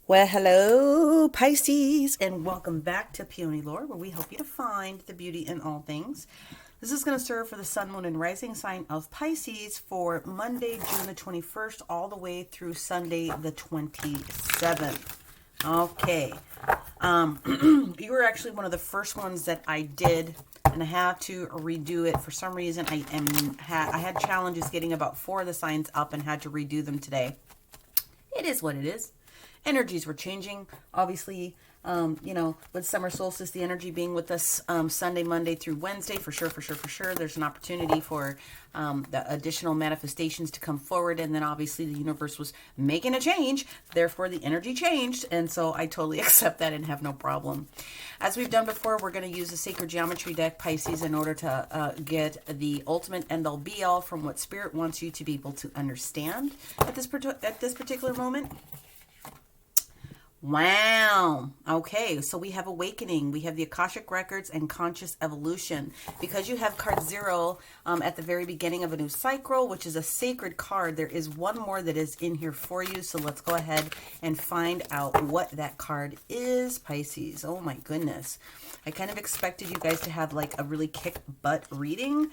Well, hello, Pisces, and welcome back to PeonyLore, where we help you to find the beauty in all things. This is going to serve for the sun, moon, and rising sign of Pisces for Monday, June the 21st, all the way through Sunday, the 27th. Okay. You were actually one of the first ones that I did, and I have to redo it. For some reason, I had challenges getting about 4 of the signs up and had to redo them today. It is what it is. Energies were changing, obviously, with summer solstice, the energy being with us Sunday, Monday through Wednesday, for sure. There's an opportunity for the additional manifestations to come forward. And then obviously the universe was making a change. Therefore, the energy changed. And so I totally accept that and have no problem. As we've done before, we're going to use the Sacred Geometry deck, Pisces, in order to get the ultimate end-all be-all from what Spirit wants you to be able to understand at this particular moment. Wow. Okay, so we have awakening. We have the Akashic Records and conscious evolution. Because you have card 0 at the very beginning of a new cycle, which is a sacred card, there is one more that is in here for you. So let's go ahead and find out what that card is, Pisces. Oh my goodness. I kind of expected you guys to have like a really kick-butt reading.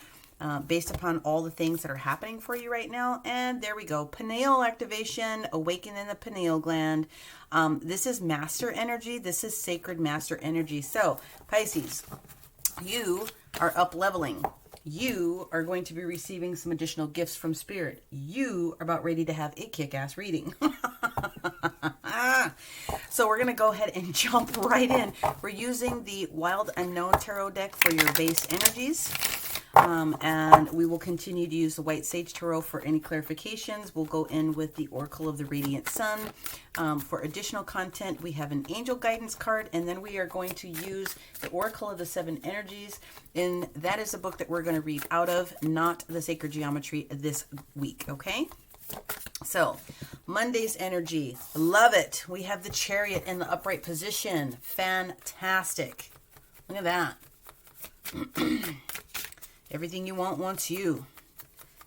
Based upon all the things that are happening for you right now. And there we go. Pineal activation, awakening the pineal gland. This is master energy. This is sacred master energy. So, Pisces, you are up leveling. You are going to be receiving some additional gifts from Spirit. You are about ready to have a kick-ass reading. So we're going to go ahead and jump right in. We're using the Wild Unknown Tarot deck for your base energies. And we will continue to use the White Sage Tarot for any clarifications. We'll go in with the Oracle of the Radiant Sun. For additional content, we have an Angel Guidance card, and then we are going to use the Oracle of the Seven Energies. And that is a book that we're going to read out of, not the Sacred Geometry this week, okay? So, Monday's energy, love it. We have the Chariot in the upright position. Fantastic. Look at that. Everything you want wants you.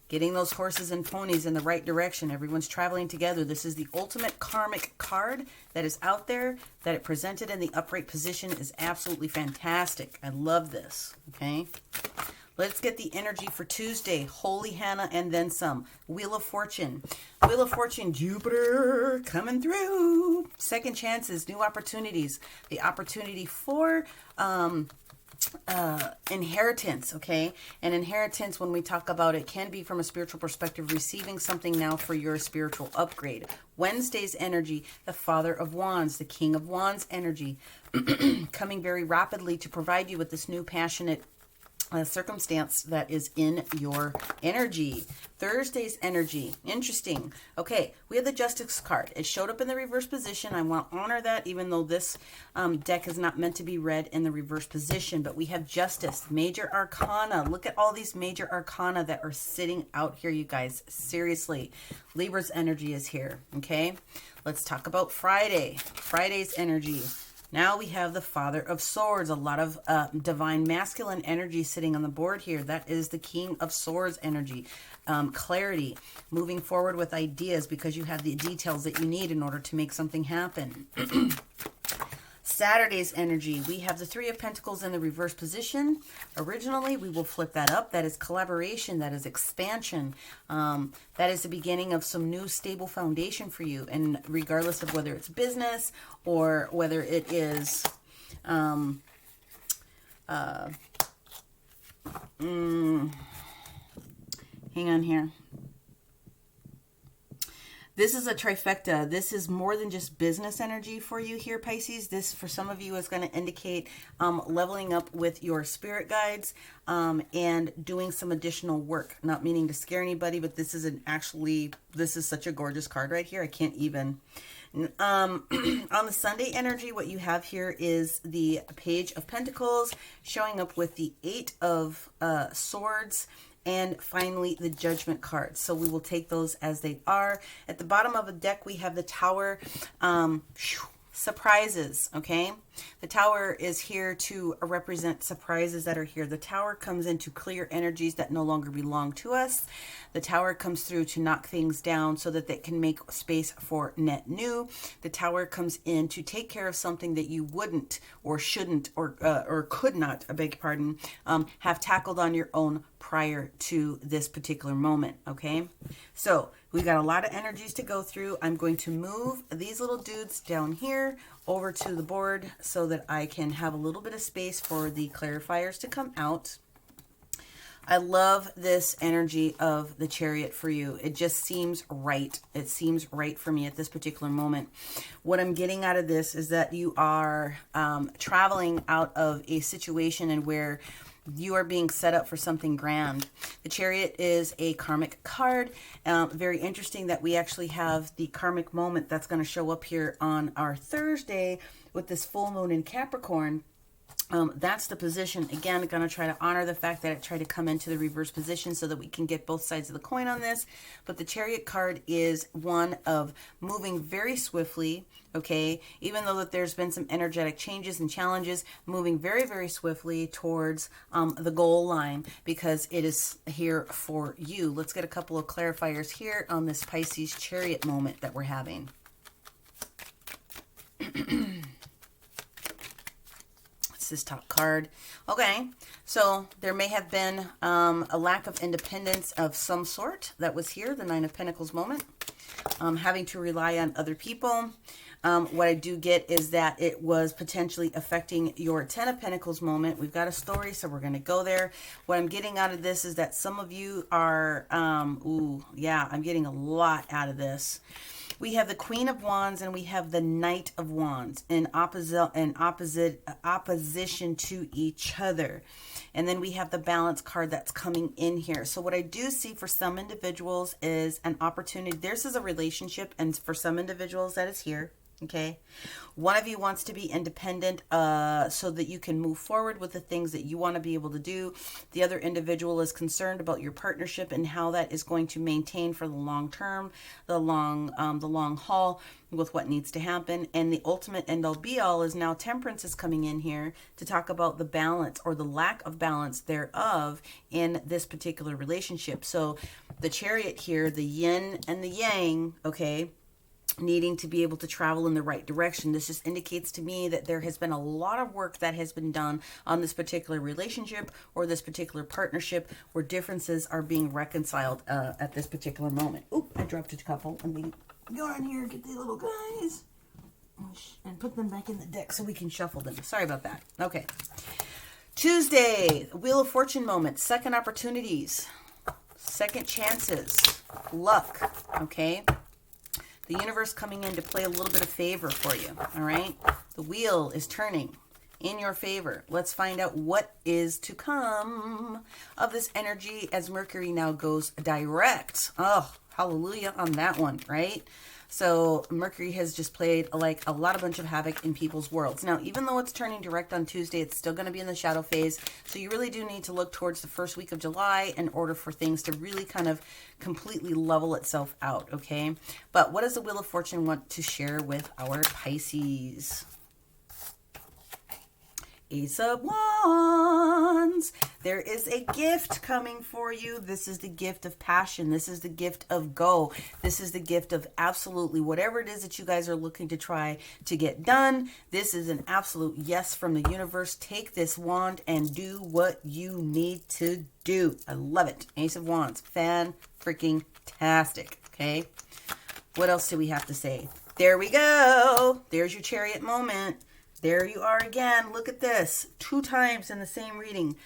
Getting those horses and ponies in the right direction. Everyone's traveling together. This is the ultimate karmic card that is out there. That it presented in the upright position is absolutely fantastic. I love this. Okay. Let's get the energy for Tuesday. Holy Hannah and then some. Wheel of Fortune. Wheel of Fortune, Jupiter coming through. Second chances, new opportunities. The opportunity for inheritance, okay? And inheritance, when we talk about it, can be from a spiritual perspective, receiving something now for your spiritual upgrade. Wednesday's energy, the Father of Wands, the King of Wands energy, coming very rapidly to provide you with this new passionate circumstance that is in your energy. Thursday's energy, interesting. Okay, we have the Justice card. It showed up in the reverse position. I want to honor that, even though this deck is not meant to be read in the reverse position. But we have Justice, Major Arcana. Look at all these Major Arcana that are sitting out here, you guys. Seriously, Libra's energy is here. Okay, let's talk about Friday. Friday's energy. Now we have the Father of Swords, a lot of divine masculine energy sitting on the board here. That is the King of Swords energy. Clarity, moving forward with ideas because you have the details that you need in order to make something happen. Saturday's energy, we have the Three of Pentacles in the reverse position. Originally, we will flip that up. That is collaboration. That is expansion. That is the beginning of some new stable foundation for you. And regardless of whether it's business or whether it is hang on here. This is a trifecta. This is more than just business energy for you here, Pisces. This, for some of you, is going to indicate leveling up with your spirit guides and doing some additional work. Not meaning to scare anybody, but this is this is such a gorgeous card right here. I can't even. On the Sunday energy, what you have here is the Page of Pentacles showing up with the Eight of Swords. And finally, the Judgment card. So we will take those as they are. At the bottom of the deck, we have the Tower. surprises, okay? The Tower is here to represent surprises that are here. The Tower comes in to clear energies that no longer belong to us. The Tower comes through to knock things down so that they can make space for net new. The Tower comes in to take care of something that you wouldn't or shouldn't or could not, I beg your pardon, have tackled on your own prior to this particular moment, okay? So we got a lot of energies to go through. I'm going to move these little dudes down here over to the board so that I can have a little bit of space for the clarifiers to come out. I love this energy of the Chariot for you. It just seems right. It seems right for me at this particular moment. What I'm getting out of this is that you are traveling out of a situation in where you are being set up for something grand. The Chariot is a karmic card. Very interesting that we actually have the karmic moment that's going to show up here on our Thursday with this full moon in Capricorn. That's the position. Again, I'm going to try to honor the fact that it tried to come into the reverse position so that we can get both sides of the coin on this. But the Chariot card is one of moving very swiftly, okay? Even though that there's been some energetic changes and challenges, moving very, very swiftly towards the goal line because it is here for you. Let's get a couple of clarifiers here on this Pisces Chariot moment that we're having. This top card. Okay, so there may have been a lack of independence of some sort that was here, the Nine of Pentacles moment, having to rely on other people. What I do get is that it was potentially affecting your Ten of Pentacles moment. We've got a story, so we're going to go there. What I'm getting out of this is that some of you are, I'm getting a lot out of this. We have the Queen of Wands and we have the Knight of Wands in opposition to each other. And then we have the Balance card that's coming in here. So what I do see for some individuals is an opportunity. This is a relationship, and for some individuals that is here. Okay, one of you wants to be independent so that you can move forward with the things that you want to be able to do. The other individual is concerned about your partnership and how that is going to maintain for the long term, the long haul with what needs to happen. And the ultimate end all be all is now Temperance is coming in here to talk about the balance or the lack of balance thereof in this particular relationship. So the Chariot here, the yin and the yang, okay, needing to be able to travel in the right direction. This just indicates to me that there has been a lot of work that has been done on this particular relationship or this particular partnership where differences are being reconciled at this particular moment. Oop, I dropped a couple. Let me go in here and get these little guys and put them back in the deck so we can shuffle them. Sorry about that. Okay. Tuesday, Wheel of Fortune moment, second opportunities, second chances, luck, okay? The universe coming in to play a little bit of favor for you, all right? The wheel is turning in your favor. Let's find out what is to come of this energy as Mercury now goes direct. Oh, hallelujah on that one, right? So Mercury has just played like a bunch of havoc in people's worlds. Now, even though it's turning direct on Tuesday, it's still going to be in the shadow phase. So you really do need to look towards the first week of July in order for things to really kind of completely level itself out, okay? But what does the Wheel of Fortune want to share with our Pisces? Ace of Wands. There is a gift coming for you. This is the gift of passion. This is the gift of go. This is the gift of absolutely whatever it is that you guys are looking to try to get done. This is an absolute yes from the universe. Take this wand and do what you need to do. I love it. Ace of Wands. Fan-freaking-tastic. Okay. What else do we have to say? There we go. There's your Chariot moment. There you are again. Look at this. 2 times in the same reading.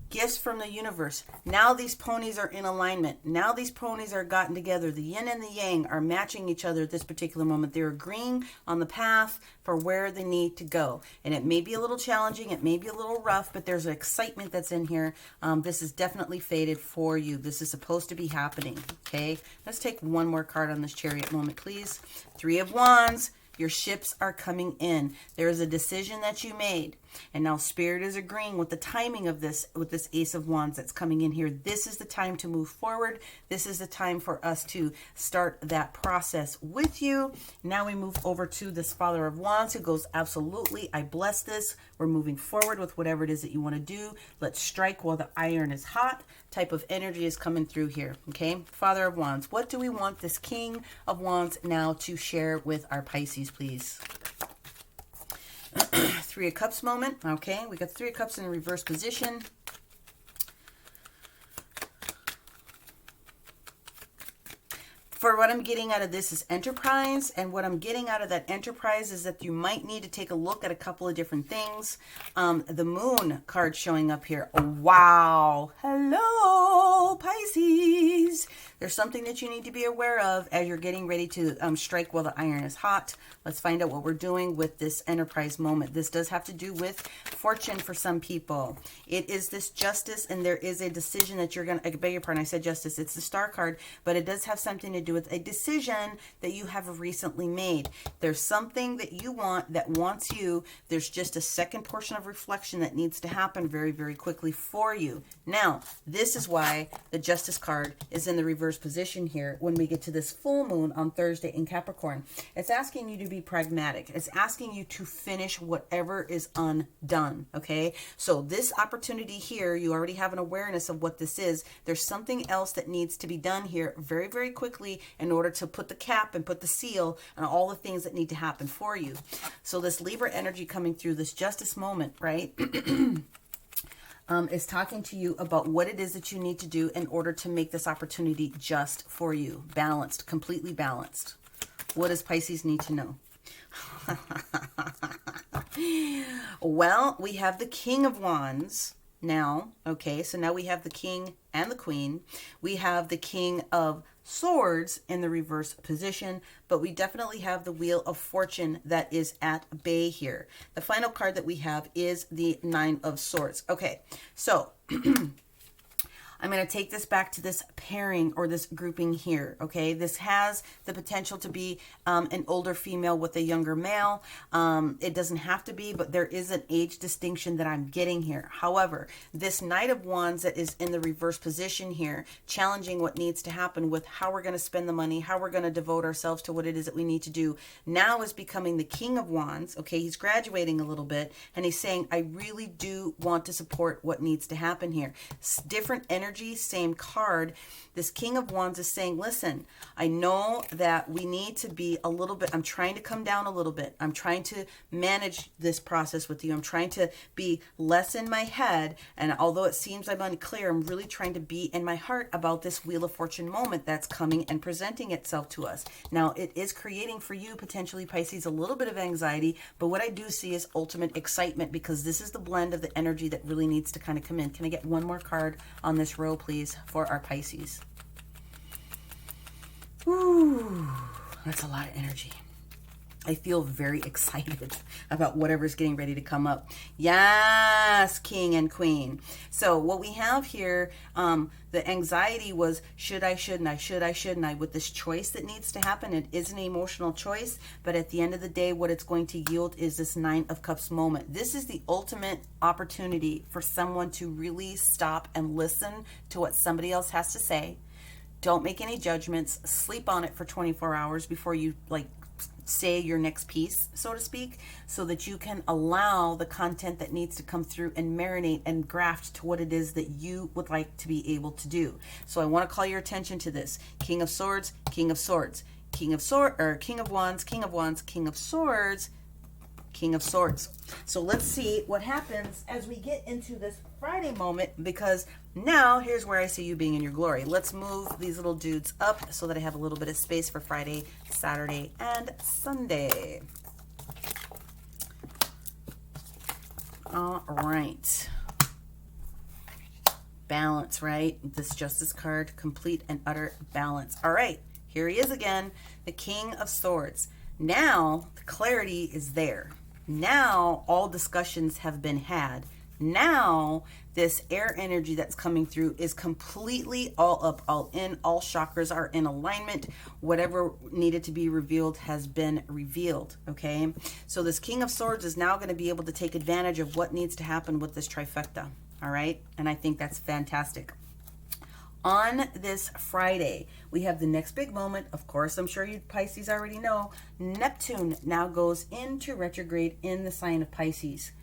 Gifts from the universe. Now these ponies are in alignment. Now these ponies are gotten together. The yin and the yang are matching each other at this particular moment. They're agreeing on the path for where they need to go. And it may be a little challenging. It may be a little rough, but there's an excitement that's in here. This is definitely fated for you. This is supposed to be happening. Okay. Let's take one more card on this Chariot moment, please. 3 of Wands. Your ships are coming in. There is a decision that you made. And now Spirit is agreeing with the timing of this, with this Ace of Wands that's coming in here. This is the time to move forward. This is the time for us to start that process with you. Now we move over to this Father of Wands who goes, absolutely, I bless this. We're moving forward with whatever it is that you want to do. Let's strike while the iron is hot. Type of energy is coming through here. Okay, Father of Wands, what do we want this King of Wands now to share with our Pisces, please? Three of Cups moment. Okay, we got Three of Cups in a reverse position. For what I'm getting out of this is enterprise, and what I'm getting out of that enterprise is that you might need to take a look at a couple of different things. The Moon card showing up here. Oh, wow. Hello, Pisces. There's something that you need to be aware of as you're getting ready to strike while the iron is hot. Let's find out what we're doing with this enterprise moment. This does have to do with fortune for some people. It is this Justice, and there is a decision that you're going to, I beg your pardon, I said Justice. It's the Star card, but it does have something to do with a decision that you have recently made. There's something that you want that wants you. There's just a second portion of reflection that needs to happen very, very quickly for you. Now, this is why the Justice card is in the reverse position here when we get to this full moon on Thursday in Capricorn. It's asking you to be pragmatic. It's asking you to finish whatever is undone, okay? So this opportunity here, you already have an awareness of what this is. There's something else that needs to be done here very, very quickly in order to put the cap and put the seal on all the things that need to happen for you. So this Libra energy coming through, this Justice moment, right? Is talking to you about what it is that you need to do in order to make this opportunity just for you. Balanced, completely balanced. What does Pisces need to know? Well, we have the King of Wands now. Okay, so now we have the King and the Queen. We have the King of Swords in the reverse position, but we definitely have the Wheel of Fortune that is at bay here. The final card that we have is the Nine of Swords. Okay, so I'm going to take this back to this pairing or this grouping here, okay? This has the potential to be an older female with a younger male. It doesn't have to be, but there is an age distinction that I'm getting here. However, this Knight of Wands that is in the reverse position here, challenging what needs to happen with how we're going to spend the money, how we're going to devote ourselves to what it is that we need to do, now is becoming the King of Wands, okay? He's graduating a little bit, and he's saying, I really do want to support what needs to happen here. Different energy, same card. This King of Wands is saying, listen, I know that we need to be a little bit, I'm trying to come down a little bit. I'm trying to manage this process with you. I'm trying to be less in my head. And although it seems I'm unclear, I'm really trying to be in my heart about this Wheel of Fortune moment that's coming and presenting itself to us. Now, it is creating for you, potentially, Pisces, a little bit of anxiety, but what I do see is ultimate excitement, because this is the blend of the energy that really needs to kind of come in. Can I get one more card on this row, please, for our Pisces? Ooh, that's a lot of energy. I feel very excited about whatever's getting ready to come up. Yes, King and Queen. So what we have here, the anxiety was, should I, shouldn't I, should I, shouldn't I, with this choice that needs to happen. It is an emotional choice, but at the end of the day, what it's going to yield is this Nine of Cups moment. This is the ultimate opportunity for someone to really stop and listen to what somebody else has to say. Don't make any judgments. Sleep on it for 24 hours before you say your next piece, so to speak, so that you can allow the content that needs to come through and marinate and graft to what it is that you would like to be able to do. So I want to call your attention to this. King of Swords, King of Swords, King of Swords, or King of Wands, King of Wands, King of Swords, King of Swords. So let's see what happens as we get into this Friday moment, because now here's where I see you being in your glory. Let's move these little dudes up so that I have a little bit of space for Friday, Saturday, and Sunday. All right. Balance, right? This Justice card, complete and utter balance. All right, here he is again, the King of Swords. Now the clarity is there. Now all discussions have been had. Now, this air energy that's coming through is completely all up, all in. All chakras are in alignment. Whatever needed to be revealed has been revealed, okay? So this King of Swords is now going to be able to take advantage of what needs to happen with this trifecta, all right? And I think that's fantastic. On this Friday, we have the next big moment. Of course, I'm sure you Pisces already know. Neptune now goes into retrograde in the sign of Pisces.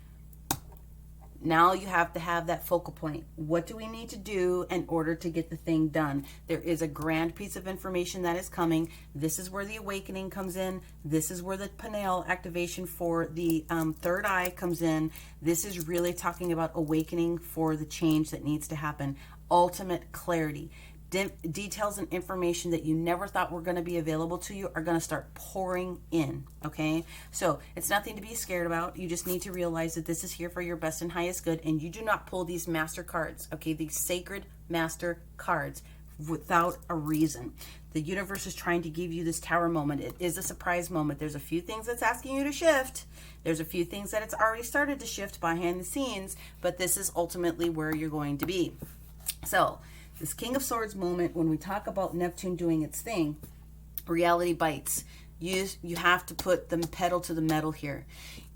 Now you have to have that focal point. What do we need to do in order to get the thing done? There is a grand piece of information that is coming. This is where the awakening comes in. This is where the Pineal activation for the third eye comes in. This is really talking about awakening for the change that needs to happen. Ultimate clarity. Details and information that you never thought were going to be available to you are going to start pouring in, okay? So it's nothing to be scared about. You just need to realize that this is here for your best and highest good, and you do not pull these master cards, okay? These sacred master cards without a reason. The universe is trying to give you this tower moment. It is a surprise moment. There's a few things that's asking you to shift. There's a few things that it's already started to shift behind the scenes, but this is ultimately where you're going to be. So this King of Swords moment, when we talk about Neptune doing its thing, reality bites. You have to put the pedal to the metal here.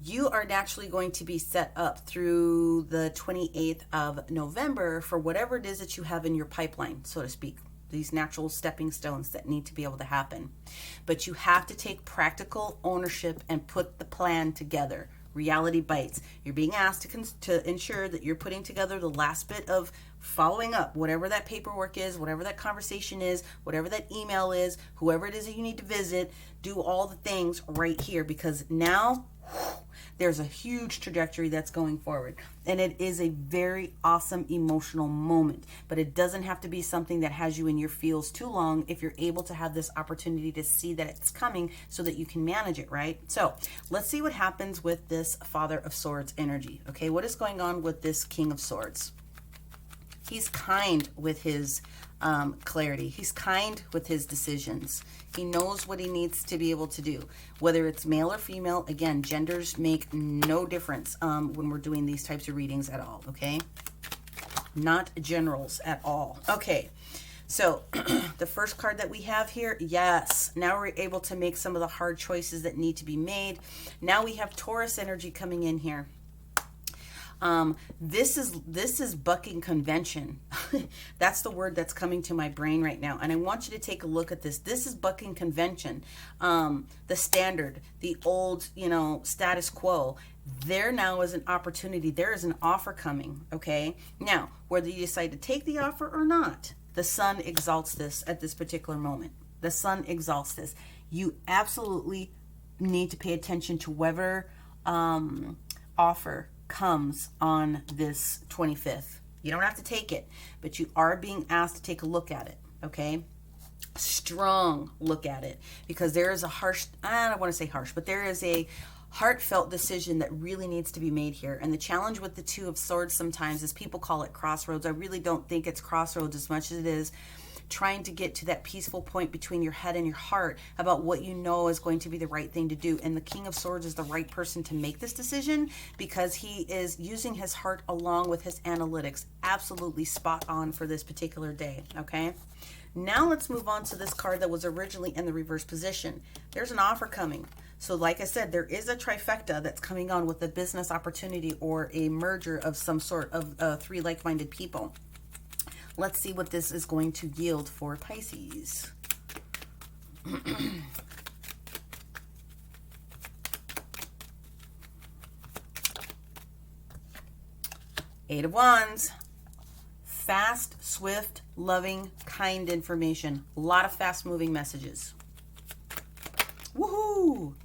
You are naturally going to be set up through the 28th of November for whatever it is that you have in your pipeline, so to speak. These natural stepping stones that need to be able to happen. But you have to take practical ownership and put the plan together. Reality bites. You're being asked to ensure that you're putting together the last bit of following up, whatever that paperwork is, whatever that conversation is, whatever that email is, whoever it is that you need to visit, do all the things right here, because now there's a huge trajectory that's going forward, and it is a very awesome emotional moment. But it doesn't have to be something that has you in your feels too long if you're able to have this opportunity to see that it's coming so that you can manage it, right? So let's see what happens with this Father of Swords energy. Okay, what is going on with this King of Swords? He's kind with his clarity. He's kind with his decisions. He knows what he needs to be able to do. Whether it's male or female, again, genders make no difference when we're doing these types of readings at all, okay? Not generals at all. Okay, so the first card that we have here, yes, now we're able to make some of the hard choices that need to be made. Now we have Taurus energy coming in here. This is bucking convention. That's the word that's coming to my brain right now. And I want you to take a look at this. This is bucking convention. The standard, the old, status quo. There now is an opportunity. There is an offer coming. Okay. Now, whether you decide to take the offer or not, the sun exalts this at this particular moment. The sun exalts this. You absolutely need to pay attention to whatever, offer comes on this 25th. You don't have to take it, but you are being asked to take a look at it, okay? Strong look at it, because there is a I don't want to say harsh, but there is a heartfelt decision that really needs to be made here. And the challenge with the Two of Swords sometimes is people call it crossroads. I really don't think it's crossroads as much as it is trying to get to that peaceful point between your head and your heart about what you know is going to be the right thing to do. And the King of Swords is the right person to make this decision because he is using his heart along with his analytics. Absolutely spot on for this particular day, okay? Now let's move on to this card that was originally in the reverse position. There's an offer coming. So like I said, there is a trifecta that's coming on with a business opportunity or a merger of some sort of three like-minded people. Let's see what this is going to yield for Pisces. Eight of Wands. Fast, swift, loving, kind information. A lot of fast-moving messages. Woohoo!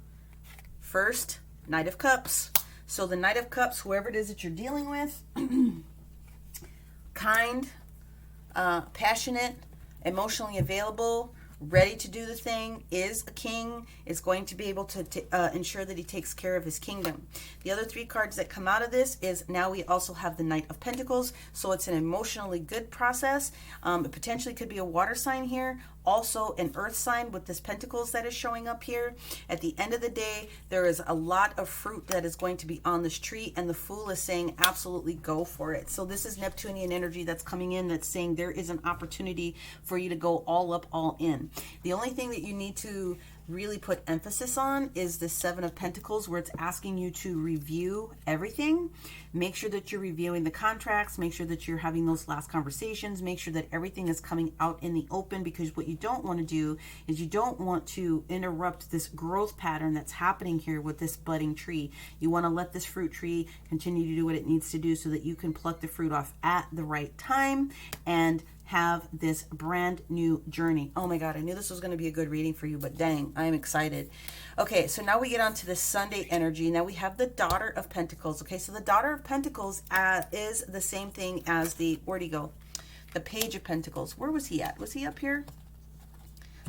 First, Knight of Cups. So the Knight of Cups, whoever it is that you're dealing with, kind, passionate, emotionally available, ready to do the thing, is a king, is going to be able to ensure that he takes care of his kingdom. The other three cards that come out of this is now we also have the Knight of Pentacles, so it's an emotionally good process. It potentially could be a water sign here. also an earth sign with this pentacles that is showing up here. At the end of the day, there is a lot of fruit that is going to be on this tree, and the Fool is saying absolutely go for it. So this is Neptunian energy that's coming in that's saying there is an opportunity for you to go all up, all in. The only thing that you need to really put emphasis on is the Seven of Pentacles, where it's asking you to review everything. Make sure that you're reviewing the contracts, make sure that you're having those last conversations, make sure that everything is coming out in the open, because what you don't want to do is you don't want to interrupt this growth pattern that's happening here with this budding tree. You want to let this fruit tree continue to do what it needs to do so that you can pluck the fruit off at the right time and have this brand new journey. Oh my God, I knew this was going to be a good reading for you, but dang, I'm excited. Okay, so now we get on to the Sunday energy. Now we have the Daughter of Pentacles. Okay, so the Daughter of Pentacles is the same thing as the, where'd he go? The Page of Pentacles. Where was he at? Was he up here?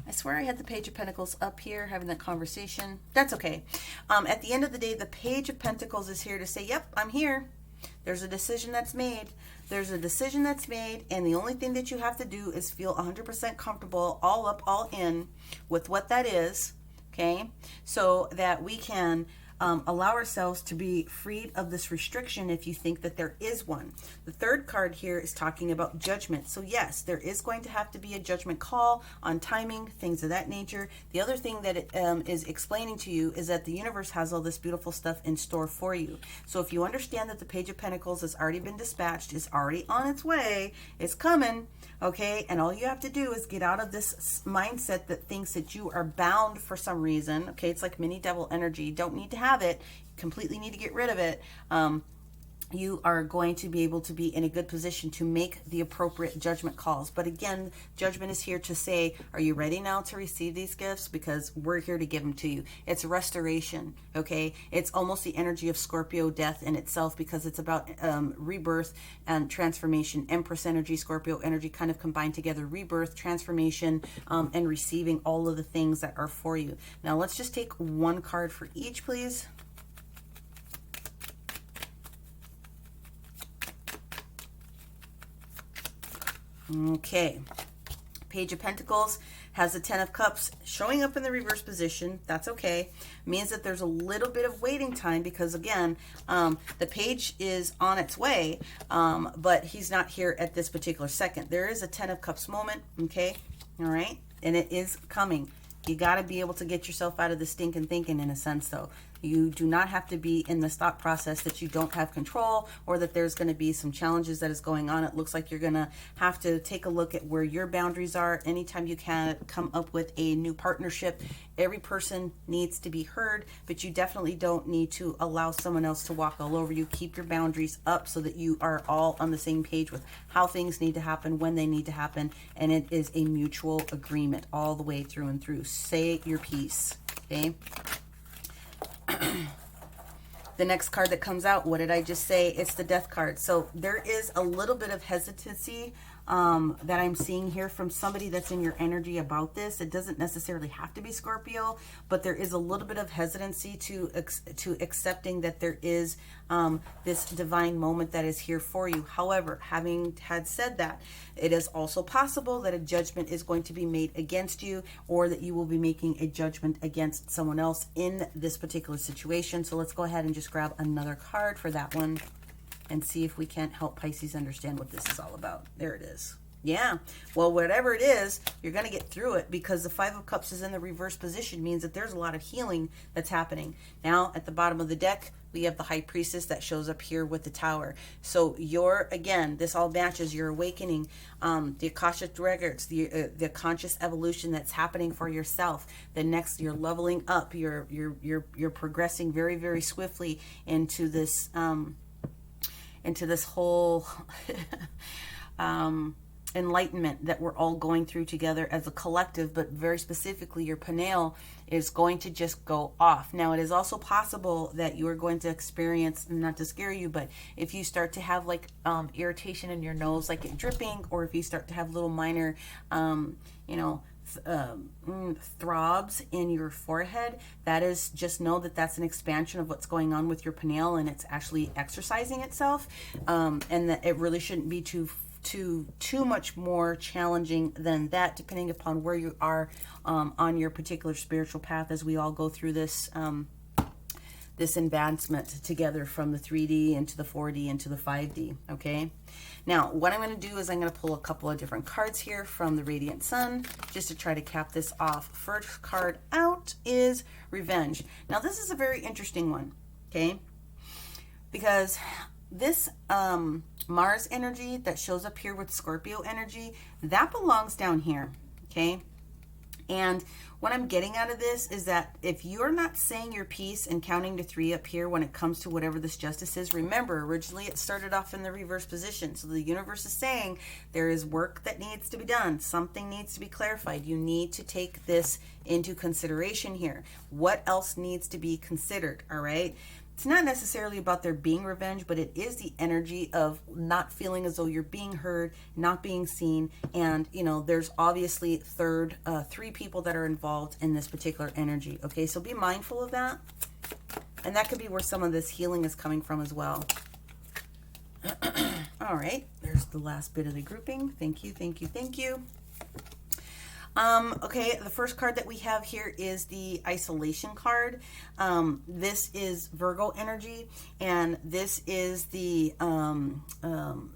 I swear I had the Page of Pentacles up here having that conversation. That's okay. At the end of the day, the Page of Pentacles is here to say, yep, I'm here. There's a decision that's made. There's a decision that's made, and the only thing that you have to do is feel 100% comfortable, all up, all in with what that is, okay? So that we can allow ourselves to be freed of this restriction if you think that there is one. The third card here is talking about judgment. So yes, there is going to have to be a judgment call on timing, things of that nature. The other thing that it is explaining to you is that the universe has all this beautiful stuff in store for you. So if you understand that the Page of Pentacles has already been dispatched, is already on its way, it's coming, okay? And all you have to do is get out of this mindset that thinks that you are bound for some reason, okay? It's like mini devil energy. You don't need to have it. You completely need to get rid of it. You are going to be able to be in a good position to make the appropriate judgment calls. But again, judgment is here to say, are you ready now to receive these gifts? Because we're here to give them to you. It's restoration, okay? It's almost the energy of Scorpio death in itself, because it's about rebirth and transformation. Empress energy, Scorpio energy kind of combined together. Rebirth, transformation, and receiving all of the things that are for you. Now let's just take one card for each, please. Okay, Page of Pentacles has the Ten of Cups showing up in the reverse position. That's okay. Means that there's a little bit of waiting time, because again, the page is on its way, but he's not here at this particular second. There is a Ten of Cups moment, okay? All right, and it is coming. You got to be able to get yourself out of the stinking thinking, in a sense, though. You do not have to be in this thought process that you don't have control, or that there's going to be some challenges that is going on. It looks like you're going to have to take a look at where your boundaries are. Anytime you can come up with a new partnership, every person needs to be heard, but you definitely don't need to allow someone else to walk all over you. Keep your boundaries up so that you are all on the same page with how things need to happen, when they need to happen, and it is a mutual agreement all the way through and through. Say your piece, okay? The next card that comes out, what did I just say? It's the Death card. So there is a little bit of hesitancy that I'm seeing here from somebody that's in your energy about this. It doesn't necessarily have to be Scorpio, but there is a little bit of hesitancy to accepting that there is this divine moment that is here for you. However, having had said that, it is also possible that a judgment is going to be made against you, or that you will be making a judgment against someone else in this particular situation. So let's go ahead and just grab another card for that one and see if we can't help Pisces understand what this is all about. There it is. Yeah, well, whatever it is, you're going to get through it, because the Five of Cups is in the reverse position, means that there's a lot of healing that's happening. Now, at the bottom of the deck, we have the High Priestess that shows up here with the Tower. So again, this all matches your awakening, the Akashic records, the conscious evolution that's happening for yourself. The next, you're leveling up, you're progressing very, very swiftly into this whole enlightenment that we're all going through together as a collective, but very specifically your Pineal is going to just go off. Now, it is also possible that you are going to experience, not to scare you, but if you start to have like irritation in your nose, like it dripping, or if you start to have little minor throbs in your forehead, that is, just know that that's an expansion of what's going on with your Pineal, and it's actually exercising itself, and that it really shouldn't be too too much more challenging than that, depending upon where you are on your particular spiritual path, as we all go through this this advancement together from the 3D into the 4D into the 5D. Okay, now what I'm going to do is I'm going to pull a couple of different cards here from the Radiant Sun just to try to cap this off. First card out is Revenge. Now this is a very interesting one, okay, because this Mars energy that shows up here with Scorpio energy, that belongs down here, okay? And what I'm getting out of this is that if you're not saying your piece and counting to 3 up here when it comes to whatever this justice is, remember, originally it started off in the reverse position. So the universe is saying there is work that needs to be done. Something needs to be clarified. You need to take this into consideration here. What else needs to be considered, all right? It's not necessarily about there being revenge, but it is the energy of not feeling as though you're being heard, not being seen, and, you know, there's obviously 3 people that are involved in this particular energy, okay? So be mindful of that, and that could be where some of this healing is coming from as well. All right, there's the last bit of the grouping. Thank you, thank you, thank you. Okay, the first card that we have here is the Isolation card. This is Virgo energy, and this is the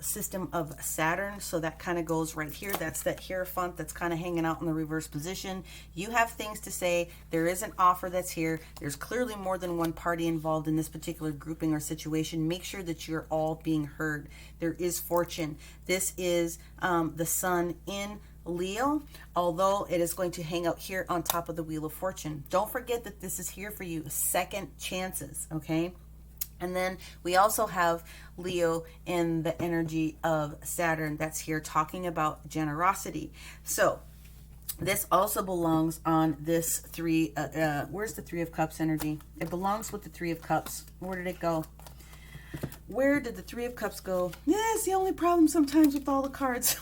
system of Saturn, so that kind of goes right here. That's that Hierophant that's kind of hanging out in the reverse position. You have things to say. There is an offer that's here. There's clearly more than one party involved in this particular grouping or situation. Make sure that you're all being heard. There is fortune. This is the Sun in Leo, although it is going to hang out here on top of the Wheel of Fortune. Don't forget that this is here for you, second chances, okay? And then we also have Leo in the energy of Saturn that's here talking about generosity. So this also belongs on this 3, where's the 3 of Cups energy? It belongs with the 3 of Cups. Where did it go? Where did the 3 of Cups go? Yeah, it's the only problem sometimes with all the cards.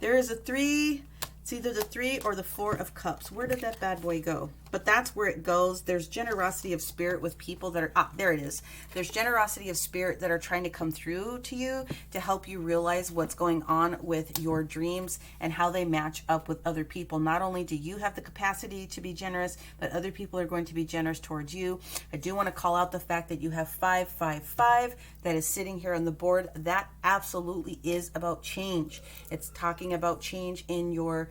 There is a 3, it's either the 3 or the 4 of Cups. Where did that bad boy go? But that's where it goes. There's generosity of spirit with people that are, there it is. There's generosity of spirit that are trying to come through to you to help you realize what's going on with your dreams and how they match up with other people. Not only do you have the capacity to be generous, but other people are going to be generous towards you. I do want to call out the fact that you have 555 that is sitting here on the board. That absolutely is about change. It's talking about change in your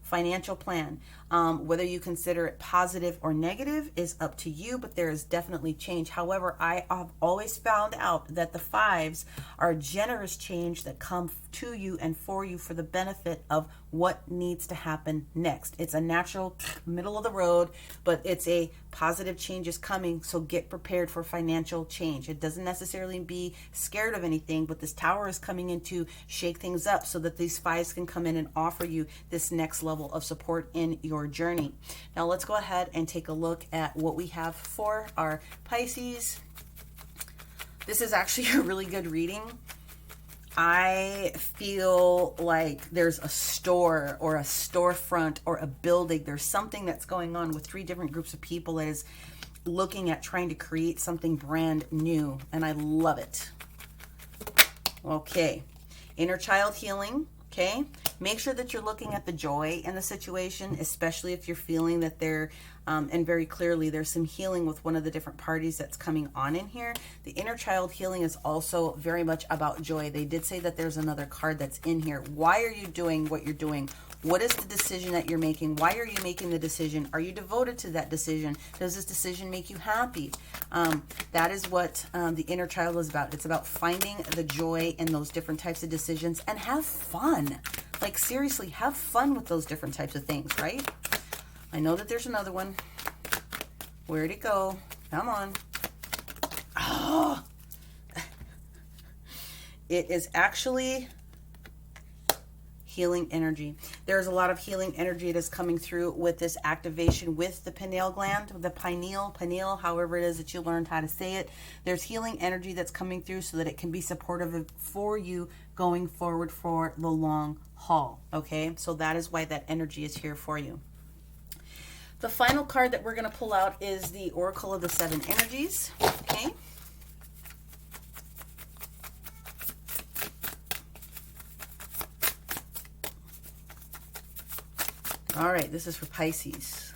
financial plan. Whether you consider it positive or negative is up to you, but there is definitely change. However, I have always found out that the 5s are generous change that come to you and for you for the benefit of what needs to happen next. It's a natural middle of the road, but it's a positive change is coming, so get prepared for financial change. It doesn't necessarily be scared of anything, but this Tower is coming in to shake things up so that these 5s can come in and offer you this next level of support in your journey. Now let's go ahead and take a look at what we have for our Pisces. This is actually a really good reading. I feel like there's a store or a storefront or a building. There's something that's going on with 3 different groups of people that is looking at trying to create something brand new, and I love it. Okay, inner child healing. Okay, make sure that you're looking at the joy in the situation, especially if you're feeling that there, and very clearly there's some healing with one of the different parties that's coming on in here. The inner child healing is also very much about joy. They did say that there's another card that's in here. Why are you doing what you're doing? What is the decision that you're making? Why are you making the decision? Are you devoted to that decision? Does this decision make you happy? That is what the inner child is about. It's about finding the joy in those different types of decisions and have fun. Like, seriously, have fun with those different types of things, right? I know that there's another one. Where'd it go? Come on. Oh. It is actually healing energy. There's a lot of healing energy that is coming through with this activation with the pineal gland, the pineal, however it is that you learned how to say it. There's healing energy that's coming through so that it can be supportive for you going forward for the long haul. Okay, so that is why that energy is here for you. The final card that we're going to pull out is the Oracle of the 7 Energies. Okay. All right, this is for Pisces.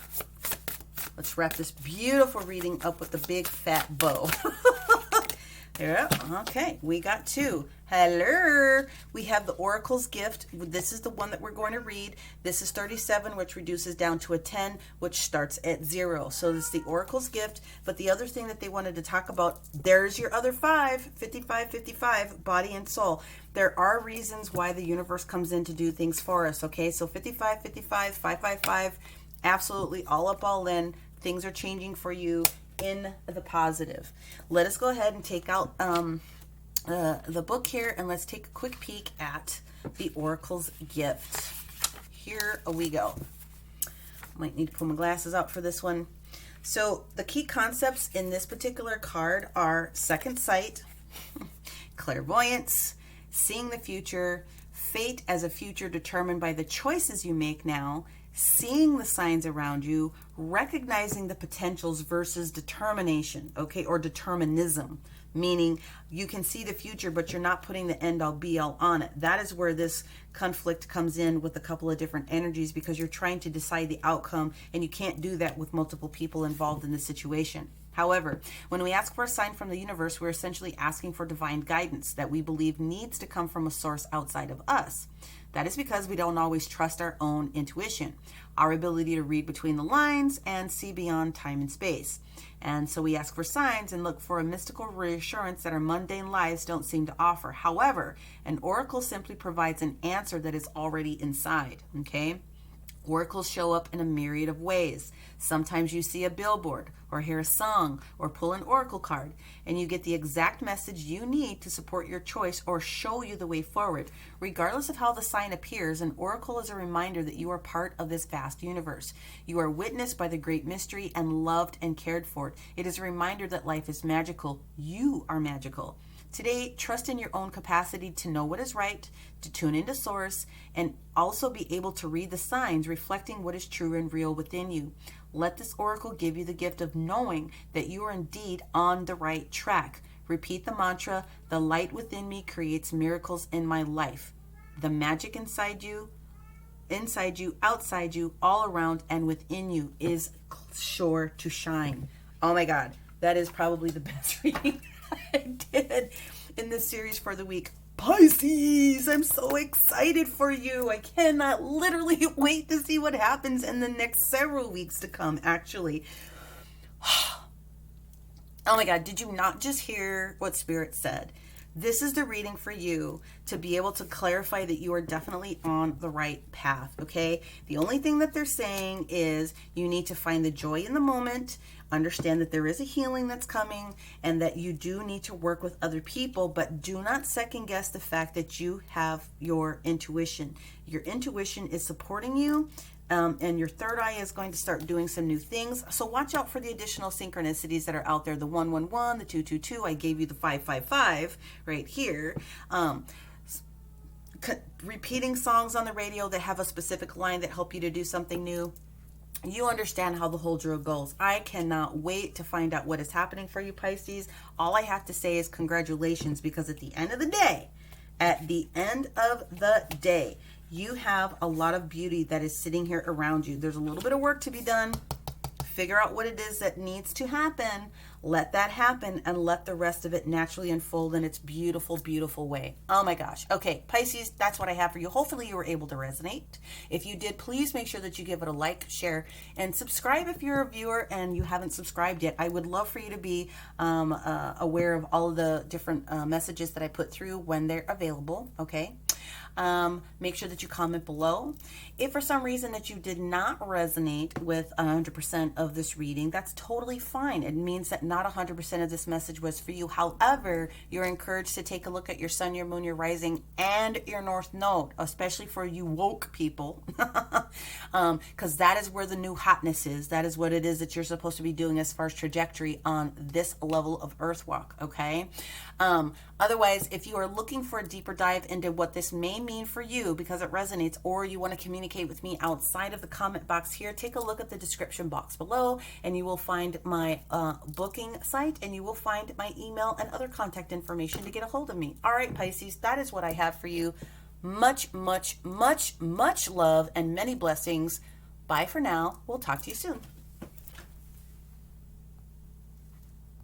Let's wrap this beautiful reading up with the big fat bow. Yeah, okay, we got 2. Hello, we have the Oracle's Gift. This is the one that we're going to read. This is 37, which reduces down to a 10, which starts at 0. So this is the Oracle's Gift. But the other thing that they wanted to talk about, there's your other 5, 55, 55, body and soul. There are reasons why the universe comes in to do things for us, okay? So 55, 55, 555, absolutely all up, all in. Things are changing for you in the positive. Let us go ahead and take out the book here, and let's take a quick peek at the Oracle's Gift. Here we go. Might need to pull my glasses out for this one. So the key concepts in this particular card are second sight, clairvoyance, seeing the future, fate as a future determined by the choices you make now, seeing the signs around you, recognizing the potentials versus determination, okay, or determinism, meaning you can see the future, but you're not putting the end all be all on it. That is where this conflict comes in with a couple of different energies, because you're trying to decide the outcome, and you can't do that with multiple people involved in the situation. However, when we ask for a sign from the universe, we're essentially asking for divine guidance that we believe needs to come from a source outside of us. That is because we don't always trust our own intuition, our ability to read between the lines and see beyond time and space. And so we ask for signs and look for a mystical reassurance that our mundane lives don't seem to offer. However, an oracle simply provides an answer that is already inside, okay? Oracles show up in a myriad of ways. Sometimes you see a billboard or hear a song or pull an oracle card, and you get the exact message you need to support your choice or show you the way forward. Regardless of how the sign appears, an oracle is a reminder that you are part of this vast universe. You are witnessed by the great mystery and loved and cared for. It is a reminder that life is magical. You are magical. Today, trust in your own capacity to know what is right, to tune into source, and also be able to read the signs reflecting what is true and real within you. Let this oracle give you the gift of knowing that you are indeed on the right track. Repeat the mantra, the light within me creates miracles in my life. The magic inside you, outside you, all around and within you is sure to shine. Oh my God, that is probably the best reading I did in this series for the week. Pisces, I'm so excited for you. I cannot literally wait to see what happens in the next several weeks to come, actually. Oh my God, did you not just hear what Spirit said? This is the reading for you to be able to clarify that you are definitely on the right path, okay? The only thing that they're saying is you need to find the joy in the moment, understand that there is a healing that's coming, and that you do need to work with other people, but do not second guess the fact that you have your intuition. Your intuition is supporting you. And your third eye is going to start doing some new things. So watch out for the additional synchronicities that are out there. The 111, the 222. I gave you the 555 right here. Repeating songs on the radio that have a specific line that help you to do something new. You understand how the whole drill goes. I cannot wait to find out what is happening for you, Pisces. All I have to say is congratulations, because at the end of the day, you have a lot of beauty that is sitting here around you. There's a little bit of work to be done. Figure out what it is that needs to happen. Let that happen and let the rest of it naturally unfold in its beautiful, beautiful way. Oh my gosh. Okay, Pisces, that's what I have for you. Hopefully you were able to resonate. If you did, please make sure that you give it a like, share, and subscribe if you're a viewer and you haven't subscribed yet. I would love for you to be aware of all of the different messages that I put through when they're available, okay? Make sure that you comment below. If for some reason that you did not resonate with 100% of this reading, that's totally fine. It means that not 100% of this message was for you. However, you're encouraged to take a look at your sun, your moon, your rising, and your north node, especially for you woke people, because that is where the new hotness is. That is what it is that you're supposed to be doing as far as trajectory on this level of earth walk, okay? Otherwise, if you are looking for a deeper dive into what this may mean for you because it resonates, or you want to communicate with me outside of the comment box here, take a look at the description box below and you will find my booking site, and you will find my email and other contact information to get a hold of me. All right, Pisces, that is what I have for you. Much, much, much, much love and many blessings. Bye for now. We'll talk to you soon.